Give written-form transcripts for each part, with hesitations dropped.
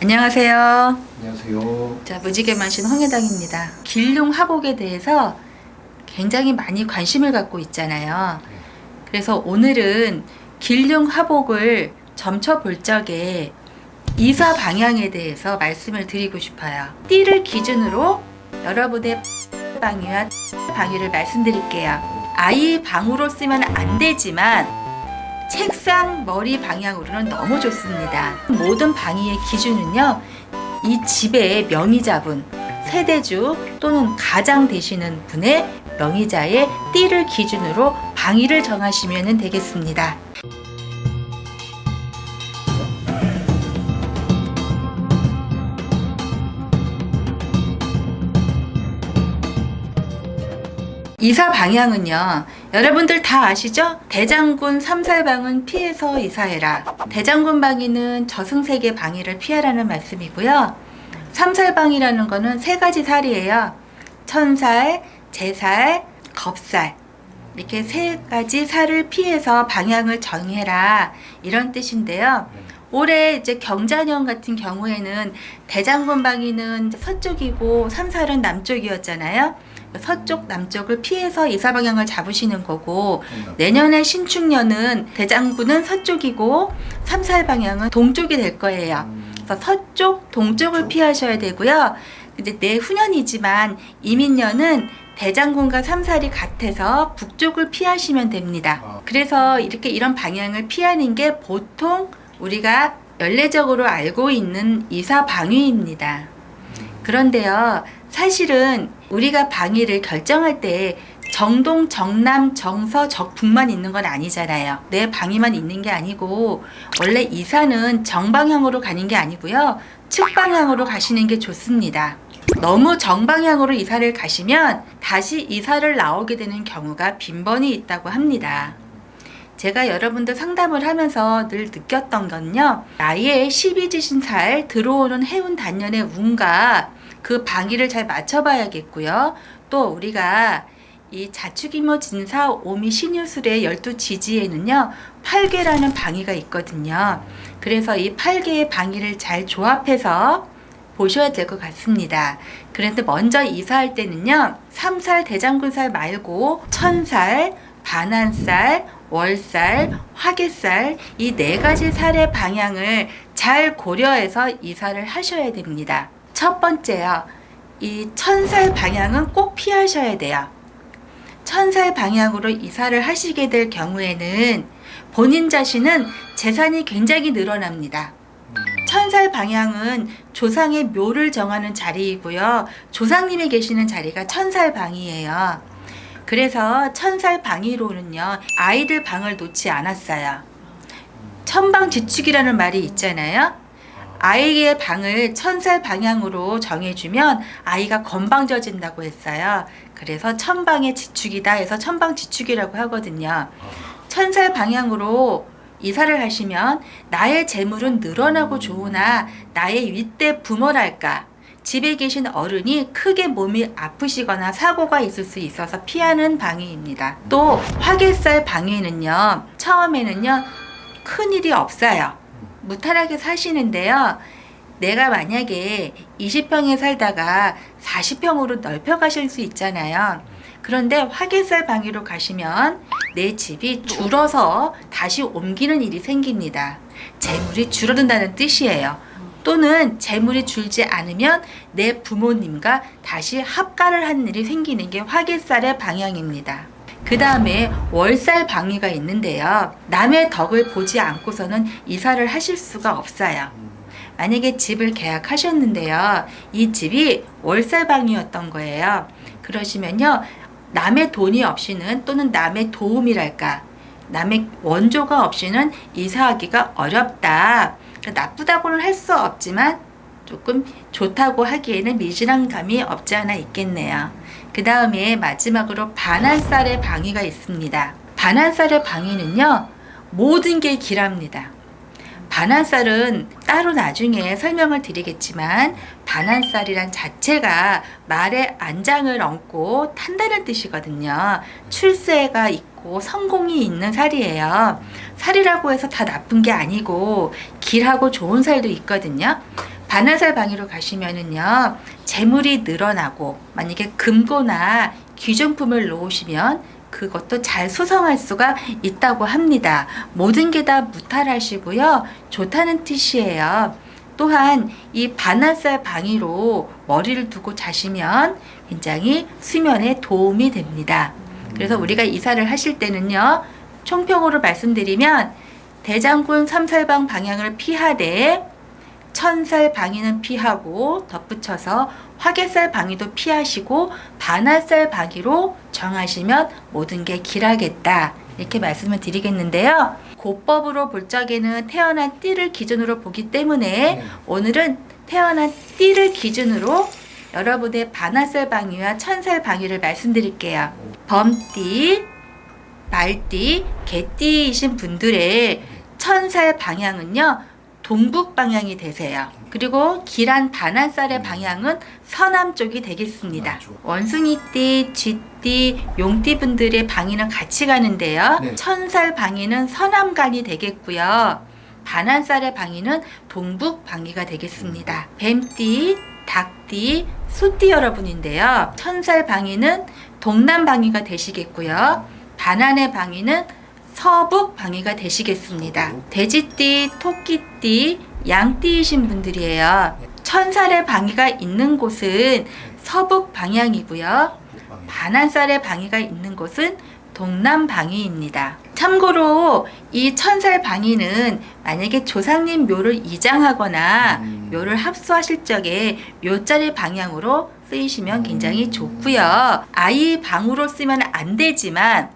안녕하세요. 안녕하세요. 자, 무지개 만신 홍해당입니다. 길흉 화복에 대해서 굉장히 많이 관심을 갖고 있잖아요. 그래서 오늘은 길흉 화복을 점쳐 볼 적에 이사 방향에 대해서 말씀을 드리고 싶어요. 띠를 기준으로 여러분의 방위와 방위를 말씀드릴게요. 아이 방으로 쓰면 안 되지만 책상 머리 방향으로는 너무 좋습니다. 모든 방위의 기준은요, 이 집의 명의자분, 세대주 또는 가장 되시는 분의 명의자의 띠를 기준으로 방위를 정하시면 되겠습니다. 이사 방향은요, 여러분들 다 아시죠? 대장군 삼살방은 피해서 이사해라. 대장군 방위는 저승세계 방위를 피하라는 말씀이고요. 삼살방이라는 거는 세 가지 살이에요. 천살, 제살, 겁살. 이렇게 세 가지 살을 피해서 방향을 정해라, 이런 뜻인데요. 올해 이제 경자년 같은 경우에는 대장군 방위는 서쪽이고 삼살은 남쪽이었잖아요. 서쪽, 남쪽을 피해서 이사 방향을 잡으시는 거고, 내년에 신축년은 대장군은 서쪽이고 삼살 방향은 동쪽이 될 거예요. 그래서 서쪽, 동쪽을 피하셔야 되고요. 근데 내후년이지만 이민년은 대장군과 삼살이 같아서 북쪽을 피하시면 됩니다. 그래서 이런 방향을 피하는 게 보통 우리가 연례적으로 알고 있는 이사 방위입니다. 그런데요, 사실은 우리가 방위를 결정할 때 정동, 정남, 정서, 적북만 있는 건 아니잖아요. 내 방위만 있는 게 아니고, 원래 이사는 정방향으로 가는 게 아니고요, 측방향으로 가시는 게 좋습니다. 너무 정방향으로 이사를 가시면 다시 이사를 나오게 되는 경우가 빈번히 있다고 합니다. 제가 여러분들 상담을 하면서 늘 느꼈던 건요, 나의 12지신살 들어오는 해운 단년의 운과 그 방위를 잘 맞춰봐야겠고요. 또 우리가 이 자축이모 진사 오미 신유술의 12지지에는요 8개라는 방위가 있거든요. 그래서 이 8개의 방위를 잘 조합해서 보셔야 될 것 같습니다. 그런데 먼저 이사할 때는요, 삼살 대장군살 말고 천살, 반한살, 월살, 화개살, 이 네 가지 살의 방향을 잘 고려해서 이사를 하셔야 됩니다. 첫 번째요, 이 천살 방향은 꼭 피하셔야 돼요. 천살 방향으로 이사를 하시게 될 경우에는 본인 자신은 재산이 굉장히 늘어납니다. 천살 방향은 조상의 묘를 정하는 자리이고요, 조상님이 계시는 자리가 천살 방이에요. 그래서 천살 방위로는요, 아이들 방을 놓지 않았어요. 천방지축이라는 말이 있잖아요. 아이의 방을 천살 방향으로 정해주면 아이가 건방져진다고 했어요. 그래서 천방의 지축이다 해서 천방지축이라고 하거든요. 천살 방향으로 이사를 하시면 나의 재물은 늘어나고 좋으나 나의 윗대 부모랄까, 집에 계신 어른이 크게 몸이 아프시거나 사고가 있을 수 있어서 피하는 방위입니다. 또 화개살 방위는요, 처음에는요 큰일이 없어요. 무탈하게 사시는데요, 내가 만약에 20평에 살다가 40평으로 넓혀 가실 수 있잖아요. 그런데 화개살 방위로 가시면 내 집이 줄어서 다시 옮기는 일이 생깁니다. 재물이 줄어든다는 뜻이에요. 또는 재물이 줄지 않으면 내 부모님과 다시 합가를 하는 일이 생기는 게 화개살의 방향입니다. 그 다음에 월살 방위가 있는데요, 남의 덕을 보지 않고서는 이사를 하실 수가 없어요. 만약에 집을 계약하셨는데요, 이 집이 월살 방위였던 거예요. 그러시면요, 남의 돈이 없이는, 또는 남의 도움이랄까, 남의 원조가 없이는 이사하기가 어렵다. 나쁘다고는 할 수 없지만 조금 좋다고 하기에는 미진한 감이 없지 않아 있겠네요. 그 다음에 마지막으로 반한살의 방위가 있습니다. 반한살의 방위는요, 모든 게 길합니다. 반한살은 따로 나중에 설명을 드리겠지만, 반한살이란 자체가 말에 안장을 얹고 탄다는 뜻이거든요. 출세가 있고 성공이 있는 살이에요. 살이라고 해서 다 나쁜 게 아니고 길하고 좋은 살도 있거든요. 반나살 방위로 가시면은요, 재물이 늘어나고 만약에 금고나 귀중품을 놓으시면 그것도 잘 수성할 수가 있다고 합니다. 모든 게 다 무탈하시고요, 좋다는 뜻이에요. 또한 이 반나살 방위로 머리를 두고 자시면 굉장히 수면에 도움이 됩니다. 그래서 우리가 이사를 하실 때는요, 총평으로 말씀드리면 대장군 삼살방 방향을 피하되 천살 방위는 피하고, 덧붙여서 화개살 방위도 피하시고 반나살 방위로 정하시면 모든 게 길하겠다, 이렇게 말씀을 드리겠는데요. 고법으로 볼 적에는 태어난 띠를 기준으로 보기 때문에 오늘은 태어난 띠를 기준으로 여러분의 반나살 방위와 천살 방위를 말씀드릴게요. 범띠, 말띠, 개띠이신 분들의 천살 방향은요, 동북 방향이 되세요. 그리고 길한 반나살의 방향은 서남 쪽이 되겠습니다. 원숭이띠, 쥐띠, 용띠 분들의 방위는 같이 가는데요. 천살 방위는 서남간이 되겠고요. 반나살의 방위는 동북 방위가 되겠습니다. 뱀띠, 닭띠, 소띠 여러분인데요. 천살 방위는 동남 방위가 되시겠고요. 반환의 방위는 서북 방위가 되시겠습니다. 돼지띠, 토끼띠, 양띠이신 분들이에요. 천살의 방위가 있는 곳은 서북 방향이고요. 반환살의 방위가 있는 곳은 동남 방위입니다. 참고로 이 천살 방위는 만약에 조상님 묘를 이장하거나 묘를 합수하실 적에 묘자리 방향으로 쓰이시면 굉장히 좋고요. 아이 방으로 쓰면 안 되지만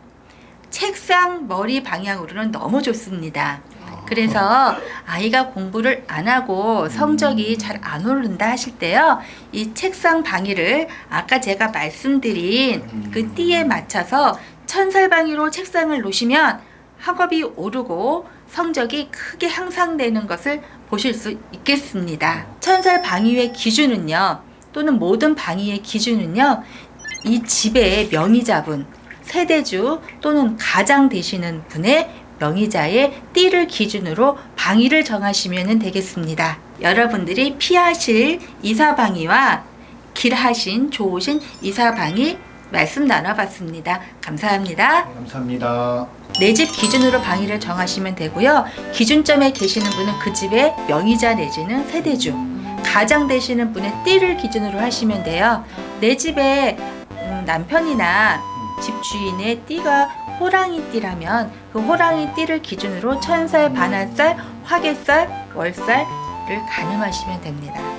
책상 머리 방향으로는 너무 좋습니다. 그래서 아이가 공부를 안 하고 성적이 잘 안 오른다 하실 때요, 이 책상 방위를 아까 제가 말씀드린 그 띠에 맞춰서 천살 방위로 책상을 놓으시면 학업이 오르고 성적이 크게 향상되는 것을 보실 수 있겠습니다. 천살 방위의 기준은요, 또는 모든 방위의 기준은요, 이 집의 명의자분, 세대주 또는 가장 되시는 분의 명의자의 띠를 기준으로 방위를 정하시면 되겠습니다. 여러분들이 피하실 이사방위와 길하신 좋으신 이사방위 말씀 나눠봤습니다. 감사합니다. 감사합니다. 내 집 기준으로 방위를 정하시면 되고요. 기준점에 계시는 분은 그 집의 명의자 내지는 세대주, 가장 되시는 분의 띠를 기준으로 하시면 돼요. 내 집에 남편이나 집주인의 띠가 호랑이 띠라면 그 호랑이 띠를 기준으로 천살, 반환살, 화개살, 월살을 가늠하시면 됩니다.